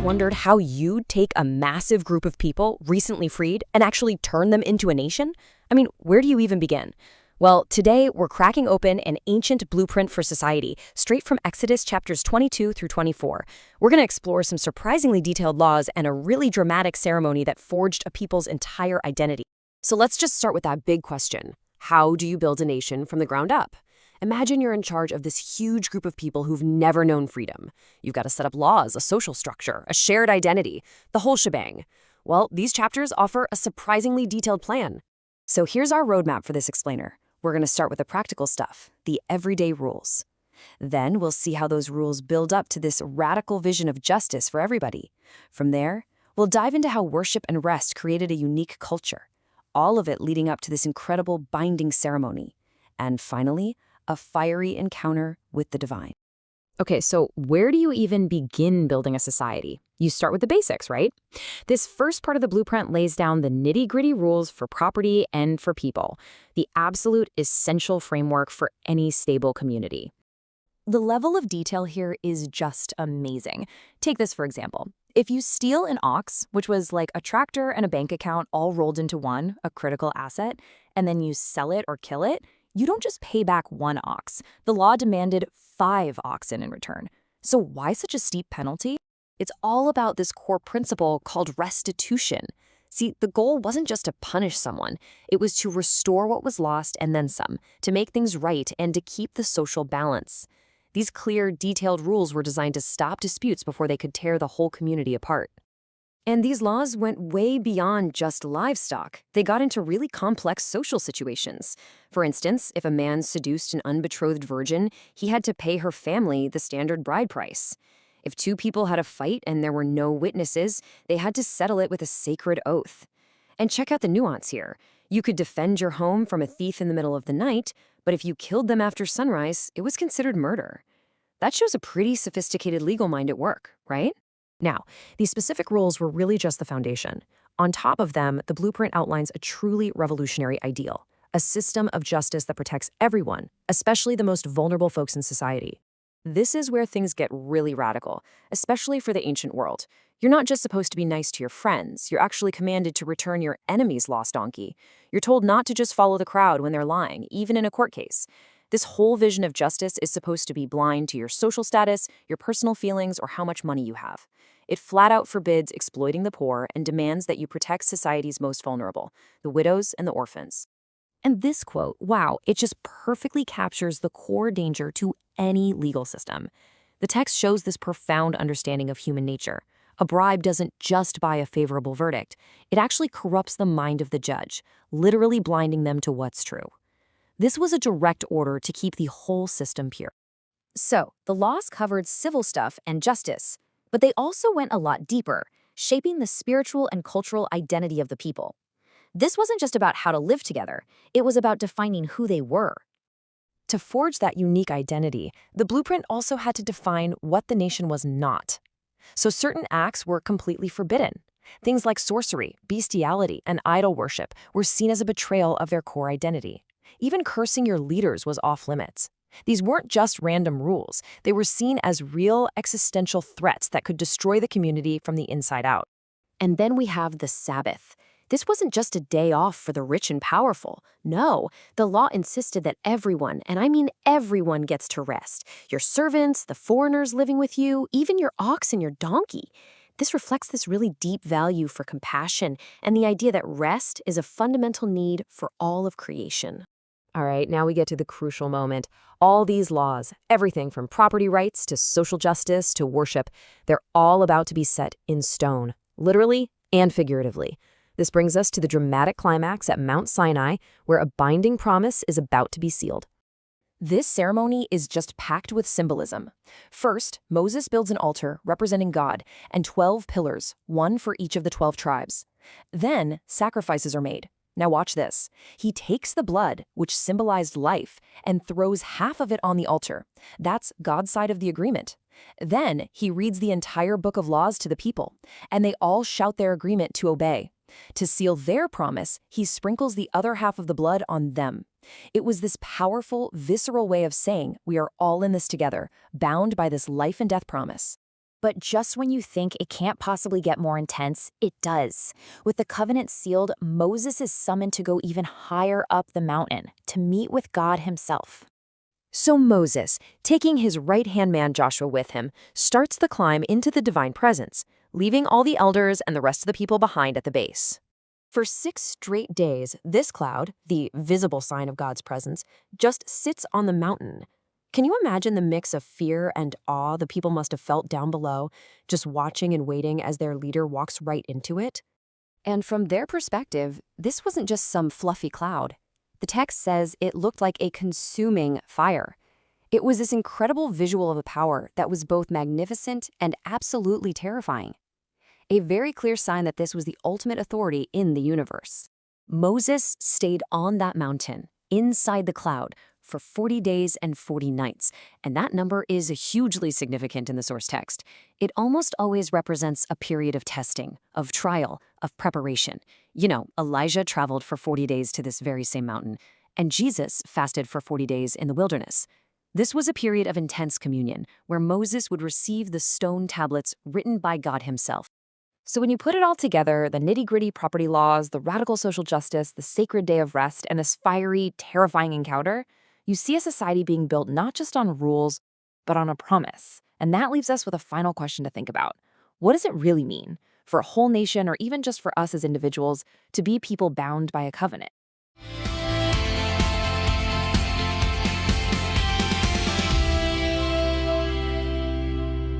wondered how you'd take a massive group of people recently freed and actually turn them into a nation? I mean, where do you even begin? Well, today we're cracking open an ancient blueprint for society, straight from Exodus chapters 22 through 24. We're going to explore some surprisingly detailed laws and a really dramatic ceremony that forged a people's entire identity. So let's just start with that big question. How do you build a nation from the ground up? Imagine you're in charge of this huge group of people who've never known freedom. You've got to set up laws, a social structure, a shared identity, the whole shebang. Well, these chapters offer a surprisingly detailed plan. So here's our roadmap for this explainer. We're going to start with the practical stuff, the everyday rules. Then we'll see how those rules build up to this radical vision of justice for everybody. From there, we'll dive into how worship and rest created a unique culture, all of it leading up to this incredible binding ceremony. And finally, a fiery encounter with the divine. Okay, so where do you even begin building a society? You start with the basics, right? This first part of the blueprint lays down the nitty-gritty rules for property and for people, the absolute essential framework for any stable community. The level of detail here is just amazing. Take this for example. If you steal an ox, which was like a tractor and a bank account all rolled into one, a critical asset, and then you sell it or kill it, you don't just pay back one ox. The law demanded 5 oxen in return. So why such a steep penalty? It's all about this core principle called restitution. See, the goal wasn't just to punish someone. It was to restore what was lost and then some, to make things right and to keep the social balance. These clear, detailed rules were designed to stop disputes before they could tear the whole community apart. And these laws went way beyond just livestock. They got into really complex social situations. For instance, if a man seduced an unbetrothed virgin, he had to pay her family the standard bride price. If 2 people had a fight and there were no witnesses, they had to settle it with a sacred oath. And check out the nuance here. You could defend your home from a thief in the middle of the night, but if you killed them after sunrise, it was considered murder. That shows a pretty sophisticated legal mind at work, right? Now, these specific rules were really just the foundation. On top of them, the blueprint outlines a truly revolutionary ideal, a system of justice that protects everyone, especially the most vulnerable folks in society. This is where things get really radical, especially for the ancient world. You're not just supposed to be nice to your friends, you're actually commanded to return your enemy's lost donkey. You're told not to just follow the crowd when they're lying, even in a court case. This whole vision of justice is supposed to be blind to your social status, your personal feelings, or how much money you have. It flat out forbids exploiting the poor and demands that you protect society's most vulnerable, the widows and the orphans. And this quote, wow, it just perfectly captures the core danger to any legal system. The text shows this profound understanding of human nature. A bribe doesn't just buy a favorable verdict. It actually corrupts the mind of the judge, literally blinding them to what's true. This was a direct order to keep the whole system pure. So, the laws covered civil stuff and justice, but they also went a lot deeper, shaping the spiritual and cultural identity of the people. This wasn't just about how to live together, it was about defining who they were. To forge that unique identity, the blueprint also had to define what the nation was not. So certain acts were completely forbidden. Things like sorcery, bestiality, and idol worship were seen as a betrayal of their core identity. Even cursing your leaders was off limits. These weren't just random rules. They were seen as real existential threats that could destroy the community from the inside out. And then we have the Sabbath. This wasn't just a day off for the rich and powerful. No, the law insisted that everyone, and I mean everyone, gets to rest. Your servants, the foreigners living with you, even your ox and your donkey. This reflects this really deep value for compassion and the idea that rest is a fundamental need for all of creation. All right, now we get to the crucial moment. All these laws, everything from property rights to social justice to worship, they're all about to be set in stone, literally and figuratively. This brings us to the dramatic climax at Mount Sinai, where a binding promise is about to be sealed. This ceremony is just packed with symbolism. First, Moses builds an altar representing God and 12 pillars, one for each of the 12 tribes. Then, sacrifices are made. Now watch this. He takes the blood, which symbolized life, and throws half of it on the altar. That's God's side of the agreement. Then he reads the entire book of laws to the people, and they all shout their agreement to obey. To seal their promise, he sprinkles the other half of the blood on them. It was this powerful, visceral way of saying, we are all in this together, bound by this life and death promise. But just when you think it can't possibly get more intense, it does. With the covenant sealed, Moses is summoned to go even higher up the mountain to meet with God himself. So Moses, taking his right-hand man Joshua with him, starts the climb into the divine presence, leaving all the elders and the rest of the people behind at the base. For 6 straight days, this cloud, the visible sign of God's presence, just sits on the mountain. Can you imagine the mix of fear and awe the people must have felt down below, just watching and waiting as their leader walks right into it? And from their perspective, this wasn't just some fluffy cloud. The text says it looked like a consuming fire. It was this incredible visual of a power that was both magnificent and absolutely terrifying. A very clear sign that this was the ultimate authority in the universe. Moses stayed on that mountain, inside the cloud, for 40 days and 40 nights, and that number is hugely significant in the source text. It almost always represents a period of testing, of trial, of preparation. You know, Elijah traveled for 40 days to this very same mountain, and Jesus fasted for 40 days in the wilderness. This was a period of intense communion, where Moses would receive the stone tablets written by God himself. So when you put it all together, the nitty-gritty property laws, the radical social justice, the sacred day of rest, and this fiery, terrifying encounter, you see a society being built not just on rules, but on a promise. And that leaves us with a final question to think about. What does it really mean for a whole nation, or even just for us as individuals, to be people bound by a covenant?